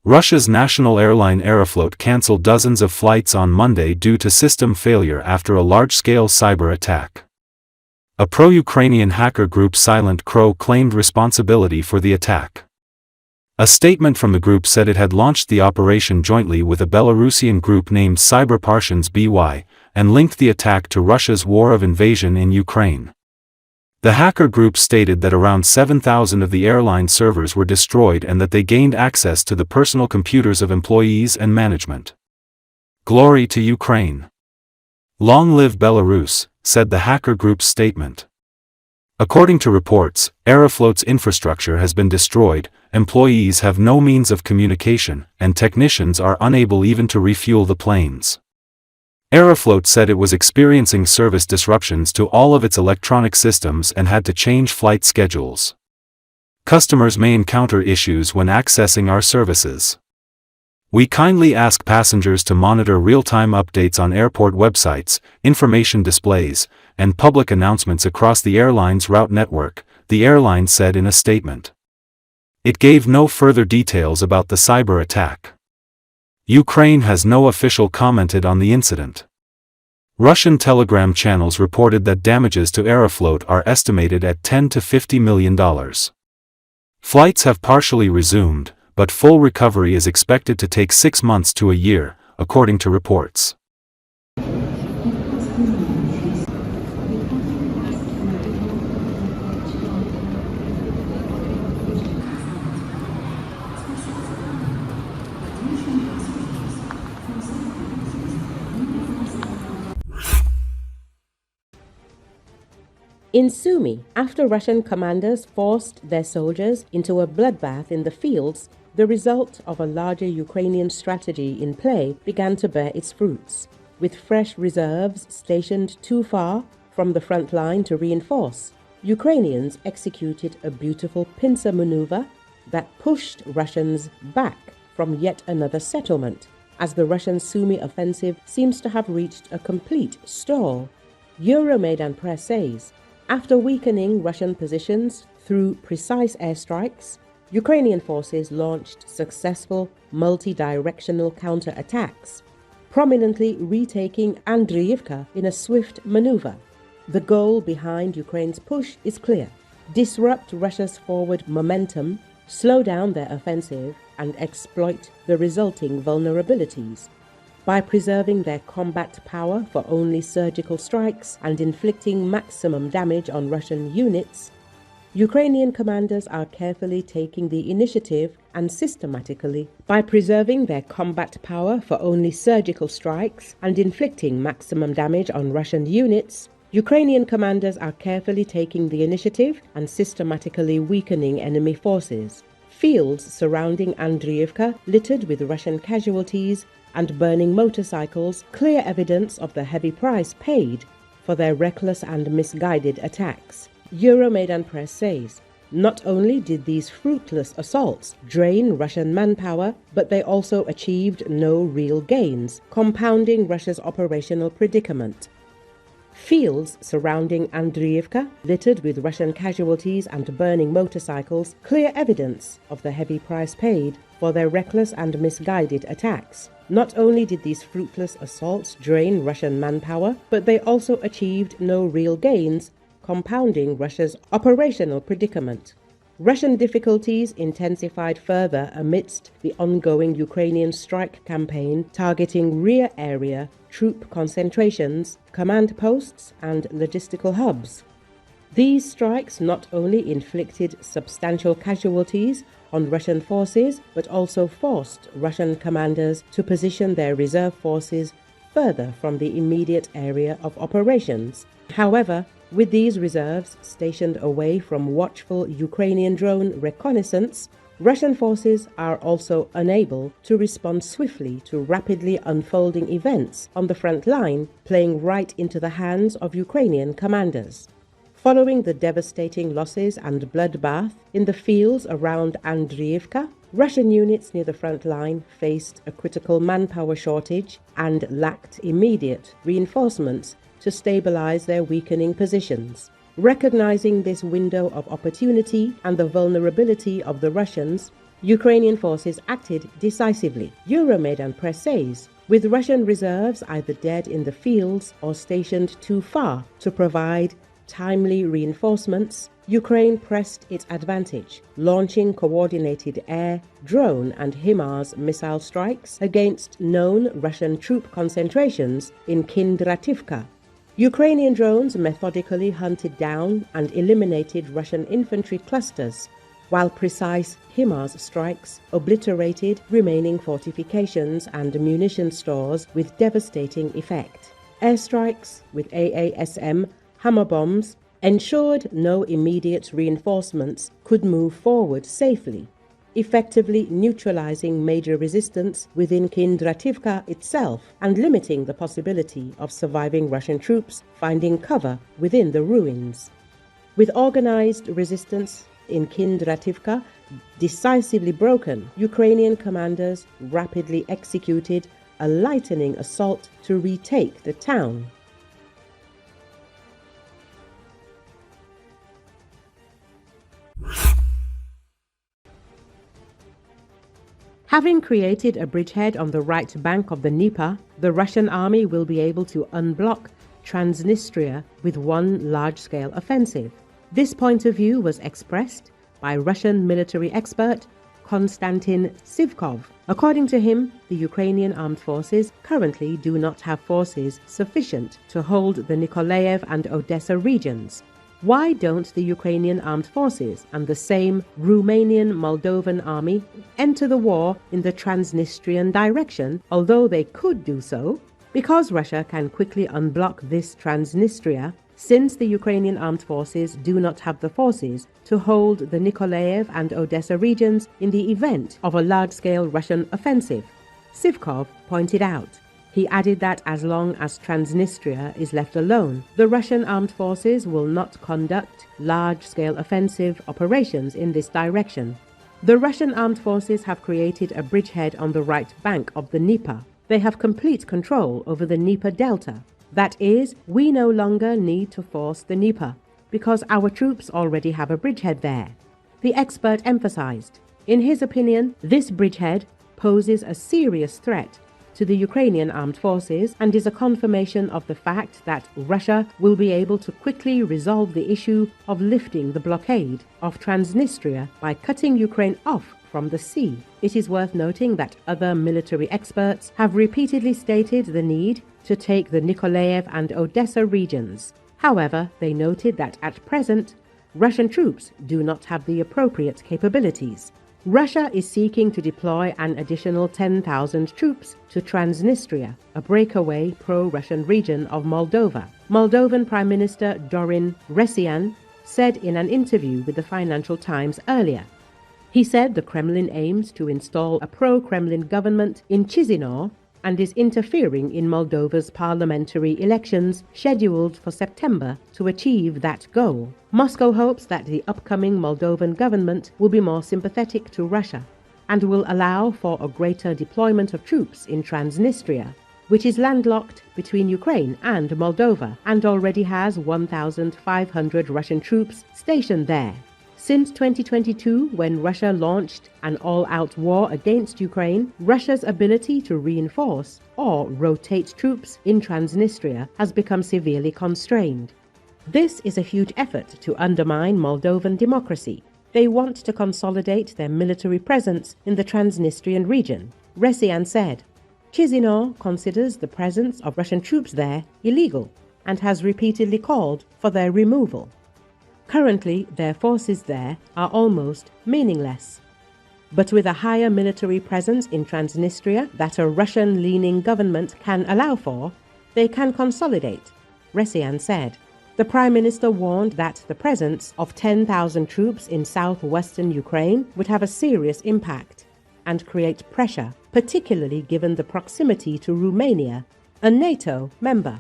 Russia's national airline Aeroflot cancelled dozens of flights on Monday due to system failure after a large-scale cyber attack. A pro-Ukrainian hacker group Silent Crow claimed responsibility for the attack. A statement from the group said it had launched the operation jointly with a Belarusian group named Cyberpartians BY, and linked the attack to Russia's war of invasion in Ukraine. The hacker group stated that around 7,000 of the airline servers were destroyed and that they gained access to the personal computers of employees and management. Glory to Ukraine! Long live Belarus, said the hacker group's statement. According to reports, Aeroflot's infrastructure has been destroyed, employees have no means of communication, and technicians are unable even to refuel the planes. Aeroflot said it was experiencing service disruptions to all of its electronic systems and had to change flight schedules. Customers may encounter issues when accessing our services. We kindly ask passengers to monitor real-time updates on airport websites, information displays, and public announcements across the airline's route network, the airline said in a statement. It gave no further details about the cyber attack. Ukraine has no official commented on the incident. Russian Telegram channels reported that damages to Aeroflot are estimated at $10 to $50 million. Flights have partially resumed, but full recovery is expected to take 6 months to a year, according to reports. In Sumy, after Russian commanders forced their soldiers into a bloodbath in the fields, the result of a larger Ukrainian strategy in play began to bear its fruits, with fresh reserves stationed too far from the front line to reinforce. Ukrainians executed a beautiful pincer maneuver that pushed Russians back from yet another settlement, as the Russian Sumy offensive seems to have reached a complete stall. Euromaidan Press says, after weakening Russian positions through precise airstrikes, Ukrainian forces launched successful multi-directional counter-attacks, prominently retaking Andriivka in a swift maneuver. The goal behind Ukraine's push is clear: disrupt Russia's forward momentum, slow down their offensive, and exploit the resulting vulnerabilities. By preserving their combat power for only surgical strikes and inflicting maximum damage on Russian units, Ukrainian commanders are carefully taking the initiative and systematically weakening enemy forces. Fields surrounding Andriivka, littered with Russian casualties and burning motorcycles, clear evidence of the heavy price paid for their reckless and misguided attacks. Euromaidan Press says, not only did these fruitless assaults drain Russian manpower, but they also achieved no real gains, compounding Russia's operational predicament. Fields surrounding Andriivka, littered with Russian casualties and burning motorcycles, clear evidence of the heavy price paid for their reckless and misguided attacks. Not only did these fruitless assaults drain Russian manpower, but they also achieved no real gains, compounding Russia's operational predicament. Russian difficulties intensified further amidst the ongoing Ukrainian strike campaign targeting rear area troop concentrations, command posts, and logistical hubs. These strikes not only inflicted substantial casualties on Russian forces, but also forced Russian commanders to position their reserve forces further from the immediate area of operations. However, with these reserves stationed away from watchful Ukrainian drone reconnaissance, Russian forces are also unable to respond swiftly to rapidly unfolding events on the front line, playing right into the hands of Ukrainian commanders. Following the devastating losses and bloodbath in the fields around Andriivka, Russian units near the front line faced a critical manpower shortage and lacked immediate reinforcements to stabilize their weakening positions. Recognizing this window of opportunity and the vulnerability of the Russians, Ukrainian forces acted decisively, Euromaidan press says, with Russian reserves either dead in the fields or stationed too far to provide timely reinforcements. Ukraine pressed its advantage, launching coordinated air, drone and HIMARS missile strikes against known Russian troop concentrations in Kindrativka. Ukrainian drones methodically hunted down and eliminated Russian infantry clusters, while precise HIMARS strikes obliterated remaining fortifications and munition stores with devastating effect. Airstrikes with AASM hammer bombs ensured no immediate reinforcements could move forward safely, effectively neutralizing major resistance within Kindrativka itself and limiting the possibility of surviving Russian troops finding cover within the ruins. With organized resistance in Kindrativka decisively broken, Ukrainian commanders rapidly executed a lightning assault to retake the town. Having created a bridgehead on the right bank of the Dnieper, the Russian army will be able to unblock Transnistria with one large-scale offensive. This point of view was expressed by Russian military expert Konstantin Sivkov. According to him, the Ukrainian armed forces currently do not have forces sufficient to hold the Nikolaev and Odessa regions. Why don't the Ukrainian armed forces and the same Romanian-Moldovan army enter the war in the Transnistrian direction, although they could do so? Because Russia can quickly unblock this Transnistria, since the Ukrainian armed forces do not have the forces to hold the Nikolaev and Odessa regions in the event of a large-scale Russian offensive, Sivkov pointed out. He added that as long as Transnistria is left alone, the Russian armed forces will not conduct large-scale offensive operations in this direction. The Russian armed forces have created a bridgehead on the right bank of the Dnieper. They have complete control over the Dnieper Delta. That is, we no longer need to force the Dnieper, because our troops already have a bridgehead there. The expert emphasized. In his opinion, this bridgehead poses a serious threat to the Ukrainian armed forces and is a confirmation of the fact that Russia will be able to quickly resolve the issue of lifting the blockade of Transnistria by cutting Ukraine off from the sea. It is worth noting that other military experts have repeatedly stated the need to take the Nikolaev and Odessa regions. However, they noted that at present, Russian troops do not have the appropriate capabilities. Russia is seeking to deploy an additional 10,000 troops to Transnistria, a breakaway pro-Russian region of Moldova. Moldovan Prime Minister Dorin Resian said in an interview with the Financial Times earlier. He said the Kremlin aims to install a pro-Kremlin government in Chisinau and is interfering in Moldova's parliamentary elections scheduled for September to achieve that goal. Moscow hopes that the upcoming Moldovan government will be more sympathetic to Russia and will allow for a greater deployment of troops in Transnistria, which is landlocked between Ukraine and Moldova and already has 1,500 Russian troops stationed there. Since 2022, when Russia launched an all-out war against Ukraine, Russia's ability to reinforce or rotate troops in Transnistria has become severely constrained. This is a huge effort to undermine Moldovan democracy. They want to consolidate their military presence in the Transnistrian region, Resian said. Chisinau considers the presence of Russian troops there illegal and has repeatedly called for their removal. Currently, their forces there are almost meaningless. But with a higher military presence in Transnistria that a Russian-leaning government can allow for, they can consolidate, Resian said. The Prime Minister warned that the presence of 10,000 troops in southwestern Ukraine would have a serious impact and create pressure, particularly given the proximity to Romania, a NATO member.